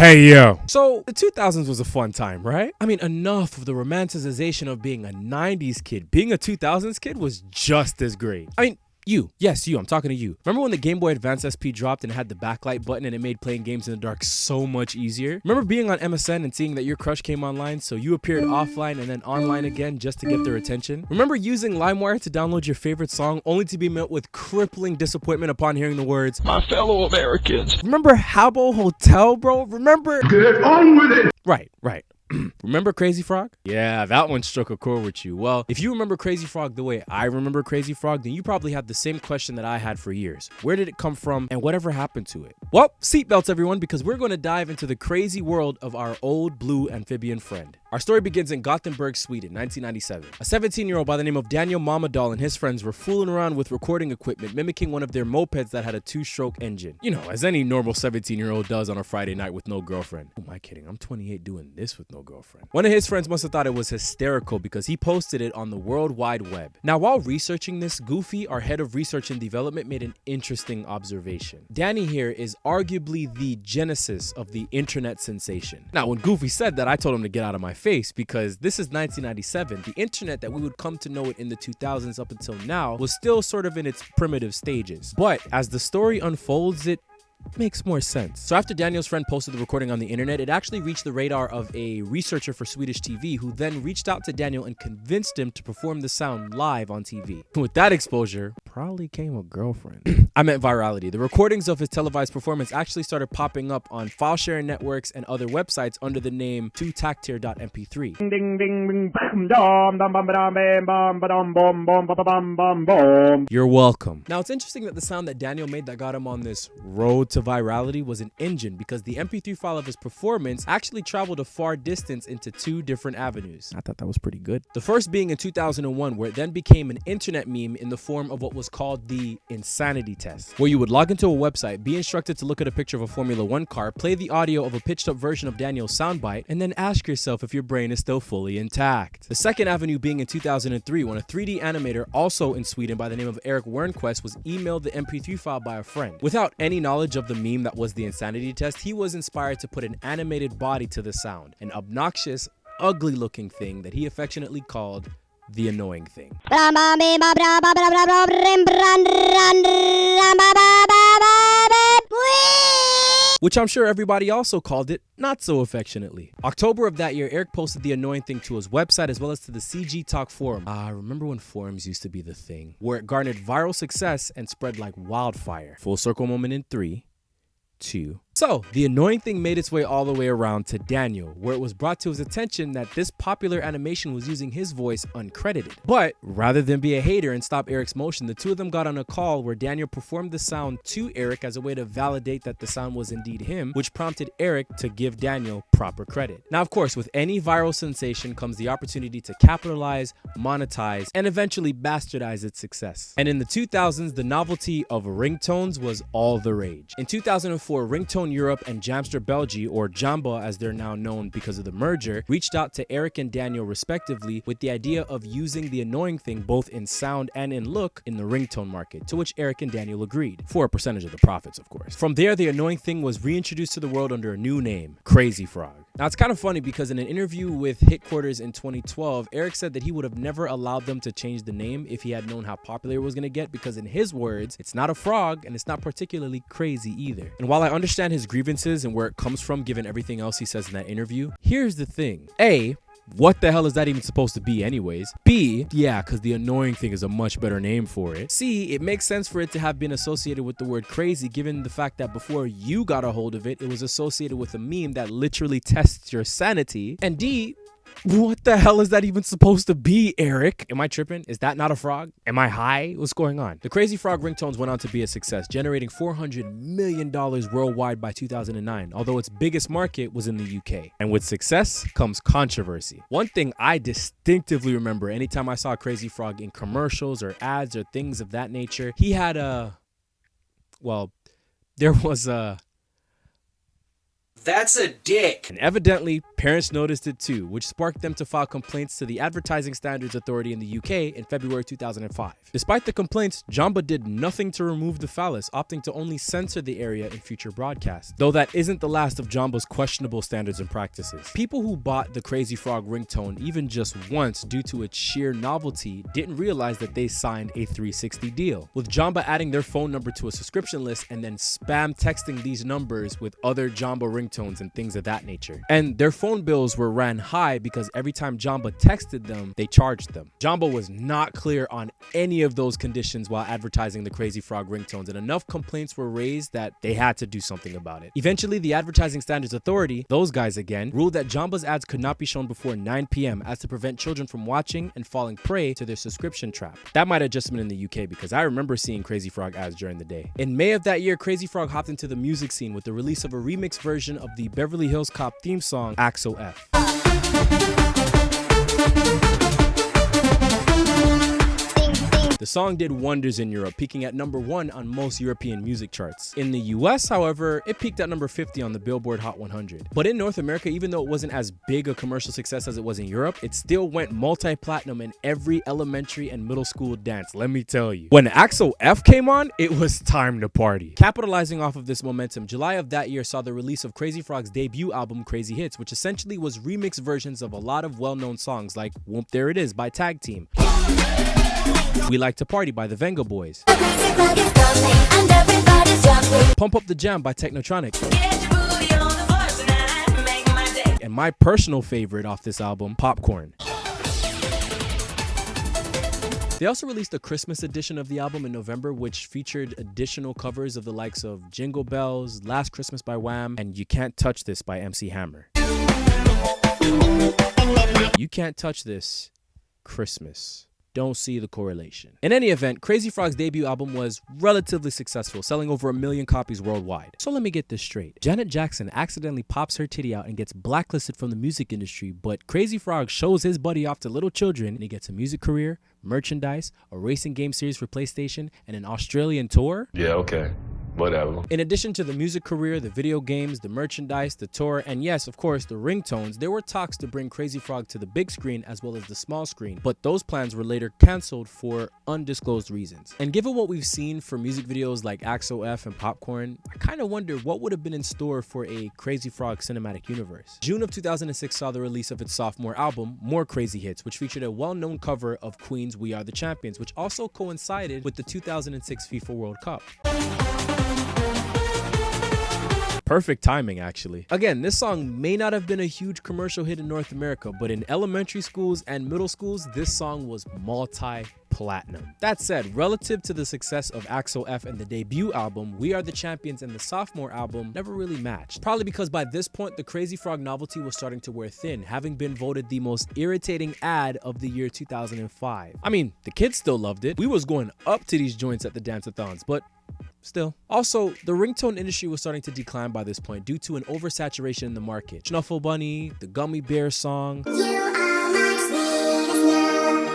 Hey yo. So the 2000s was a fun time, right? I mean, enough of the romanticization of being a 90s kid. Being a 2000s kid was just as great. I mean, yes, I'm talking to you. Remember when the Game Boy Advance SP dropped and it had the backlight button and it made playing games in the dark so much easier? Remember being on MSN and seeing that your crush came online, so you appeared offline and then online again just to get their attention? Remember using LimeWire to download your favorite song only to be met with crippling disappointment upon hearing the words, "My fellow Americans"? Remember Habbo Hotel, bro? Remember? Get on with it! Right. Remember Crazy Frog? Yeah, that one struck a chord with you. Well, if you remember Crazy Frog the way I remember Crazy Frog, then you probably had the same question that I had for years. Where did it come from and whatever happened to it? Well, seatbelts everyone, because we're going to dive into the crazy world of our old blue amphibian friend. Our story begins in Gothenburg, Sweden, 1997. A 17-year-old by the name of Daniel Mamadal and his friends were fooling around with recording equipment, mimicking one of their mopeds that had a 2-stroke engine. You know, as any normal 17-year-old does on a Friday night with no girlfriend. Who am I kidding? I'm 28 doing this with no girlfriend. One of his friends must have thought it was hysterical because he posted it on the World Wide Web. Now, while researching this, Goofy, our head of research and development, made an interesting observation. Danny here is arguably the genesis of the internet sensation. Now, when Goofy said that, I told him to get out of my face because this is 1997. The internet that we would come to know it in the 2000s up until now was still sort of in its primitive stages. But as the story unfolds, it makes more sense. So after Daniel's friend posted the recording on the internet, it actually reached the radar of a researcher for Swedish TV who then reached out to Daniel and convinced him to perform the sound live on TV. With that exposure, probably came a girlfriend. I meant virality. The recordings of his televised performance actually started popping up on file sharing networks and other websites under the name 2taktir.mp3. You're welcome. Now it's interesting that the sound that Daniel made that got him on this road to virality was an engine, because the MP3 file of his performance actually traveled a far distance into 2 different avenues. I thought that was pretty good. The first being in 2001, where it then became an internet meme in the form of what was called the insanity test, where you would log into a website, be instructed to look at a picture of a Formula 1 car, play the audio of a pitched up version of Daniel's soundbite, and then ask yourself if your brain is still fully intact. The second avenue being in 2003, when a 3D animator also in Sweden by the name of Eric Wernquist was emailed the MP3 file by a friend. Without any knowledge of the meme that was the insanity test, he was inspired to put an animated body to the sound, an obnoxious, ugly looking thing that he affectionately called the annoying thing. Which I'm sure everybody also called it not so affectionately. October of that year, Eric posted the annoying thing to his website as well as to the CG Talk forum. Remember when forums used to be the thing? Where it garnered viral success and spread like wildfire. Full circle moment in 3, 2. So, the annoying thing made its way all the way around to Daniel, where it was brought to his attention that this popular animation was using his voice uncredited. But rather than be a hater and stop Eric's motion, the two of them got on a call where Daniel performed the sound to Eric as a way to validate that the sound was indeed him, which prompted Eric to give Daniel proper credit. Now, of course, with any viral sensation comes the opportunity to capitalize, monetize, and eventually bastardize its success. And in the 2000s, the novelty of ringtones was all the rage. In 2004, Ringtone Europe and Jamster België, or Jamba as they're now known because of the merger, reached out to Eric and Daniel respectively with the idea of using the annoying thing both in sound and in look in the ringtone market, to which Eric and Daniel agreed, for a percentage of the profits of course. From there, the annoying thing was reintroduced to the world under a new name, Crazy Frog. Now it's kind of funny because in an interview with Hitquarters in 2012, Eric said that he would have never allowed them to change the name if he had known how popular it was going to get, because in his words, it's not a frog and it's not particularly crazy either. And while I understand his grievances and where it comes from given everything else he says in that interview, here's the thing. A, what the hell is that even supposed to be anyways? B, yeah, because the annoying thing is a much better name for it. C, it makes sense for it to have been associated with the word crazy given the fact that before you got a hold of it, it was associated with a meme that literally tests your sanity. And D, what the hell is that even supposed to be, Eric? Am I tripping? Is that not a frog? Am I high? What's going on? The Crazy Frog ringtones went on to be a success, generating $400 million worldwide by 2009, although its biggest market was in the UK. And with success comes controversy. One thing I distinctively remember anytime I saw Crazy Frog in commercials or ads or things of that nature, he had there was a... That's a dick. And evidently, Parents noticed it too, which sparked them to file complaints to the Advertising Standards Authority in the UK in February 2005. Despite the complaints, Jamba did nothing to remove the phallus, opting to only censor the area in future broadcasts. Though that isn't the last of Jamba's questionable standards and practices. People who bought the Crazy Frog ringtone even just once due to its sheer novelty didn't realize that they signed a 360 deal, with Jamba adding their phone number to a subscription list and then spam texting these numbers with other Jamba ringtones and things of that nature. And their phone bills were ran high because every time Jamba texted them, they charged them. Jamba was not clear on any of those conditions while advertising the Crazy Frog ringtones, and enough complaints were raised that they had to do something about it. Eventually, the Advertising Standards Authority, those guys again, ruled that Jamba's ads could not be shown before 9 p.m. as to prevent children from watching and falling prey to their subscription trap. That might have just been in the UK because I remember seeing Crazy Frog ads during the day. In May of that year, Crazy Frog hopped into the music scene with the release of a remix version of the Beverly Hills Cop theme song, Axo F. The song did wonders in Europe, peaking at number 1 on most European music charts. In the US, however, it peaked at number 50 on the Billboard Hot 100. But in North America, even though it wasn't as big a commercial success as it was in Europe, it still went multi-platinum in every elementary and middle school dance, let me tell you. When Axo F came on, it was time to party. Capitalizing off of this momentum, July of that year saw the release of Crazy Frog's debut album, Crazy Hits, which essentially was remix versions of a lot of well-known songs like Whoop There It Is by Tag Team, We Like to Party by the Venga Boys, Pump Up the Jam by Technotronic, and my personal favorite off this album, Popcorn. They also released a Christmas edition of the album in November, which featured additional covers of the likes of Jingle Bells, Last Christmas by Wham, and You Can't Touch This by MC Hammer. You Can't Touch This, Christmas. Don't see the correlation. In any event, Crazy Frog's debut album was relatively successful, selling over 1 million copies worldwide. So let me get this straight. Janet Jackson accidentally pops her titty out and gets blacklisted from the music industry, but Crazy Frog shows his buddy off to little children and he gets a music career, merchandise, a racing game series for PlayStation, and an Australian tour? Yeah, okay. Whatever. In addition to the music career, the video games, the merchandise, the tour, and yes, of course, the ringtones, there were talks to bring Crazy Frog to the big screen as well as the small screen, but those plans were later canceled for undisclosed reasons. And given what we've seen for music videos like Axo F and Popcorn, I kind of wonder what would have been in store for a Crazy Frog cinematic universe. June of 2006 saw the release of its sophomore album, More Crazy Hits, which featured a well-known cover of Queen's We Are the Champions, which also coincided with the 2006 FIFA World Cup. Perfect timing, actually. Again, this song may not have been a huge commercial hit in North America, but in elementary schools and middle schools, this song was multi-platinum. That said, relative to the success of Axo F and the debut album, We Are the Champions and the sophomore album never really matched. Probably because by this point, the Crazy Frog novelty was starting to wear thin, having been voted the most irritating ad of the year 2005. I mean, the kids still loved it. We was going up to these joints at the dance-a-thons, but still. Also, the ringtone industry was starting to decline by this point due to an oversaturation in the market. Snuffle Bunny, the Gummy Bear song, You are my sweetest love,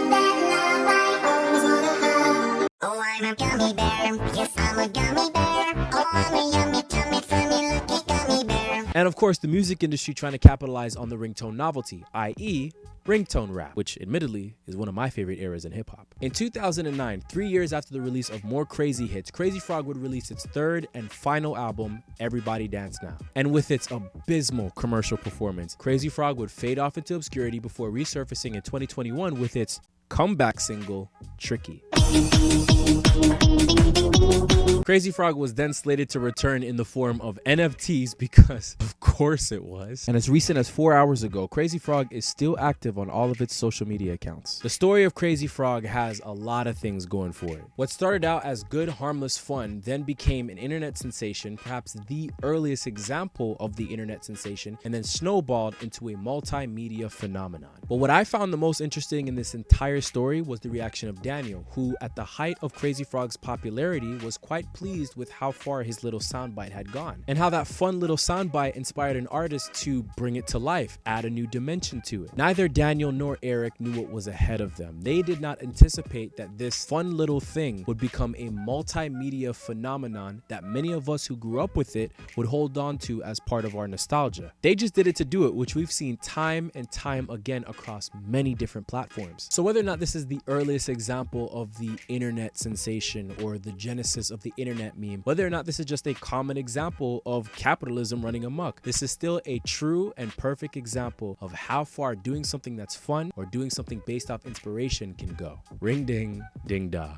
that love I always wanna hold. Oh, I'm a gummy bear, yes, I'm a gummy bear. Oh, I'm a yummy, tummy, funny looking gummy bear. and of course the music industry trying to capitalize on the ringtone novelty, i.e. ringtone rap, which admittedly is one of my favorite eras in hip-hop. In 2009, 3 years after the release of More Crazy Hits, Crazy Frog would release its third and final album, Everybody Dance Now. And with its abysmal commercial performance, Crazy Frog would fade off into obscurity before resurfacing in 2021 with its comeback single, Tricky. Crazy Frog was then slated to return in the form of NFTs because of course it was. And as recent as 4 hours ago, Crazy Frog is still active on all of its social media accounts. The story of Crazy Frog has a lot of things going for it. What started out as good, harmless fun then became an internet sensation, perhaps the earliest example of the internet sensation, and then snowballed into a multimedia phenomenon. But what I found the most interesting in this entire story was the reaction of Daniel, who who at the height of Crazy Frog's popularity was quite pleased with how far his little soundbite had gone, and how that fun little soundbite inspired an artist to bring it to life, add a new dimension to it. Neither Daniel nor Eric knew what was ahead of them. They did not anticipate that this fun little thing would become a multimedia phenomenon that many of us who grew up with it would hold on to as part of our nostalgia. They just did it to do it, which we've seen time and time again across many different platforms. So whether or not this is the earliest example of the internet sensation or the genesis of the internet meme, whether or not this is just a common example of capitalism running amok, this is still a true and perfect example of how far doing something that's fun or doing something based off inspiration can go. Ring ding, ding da.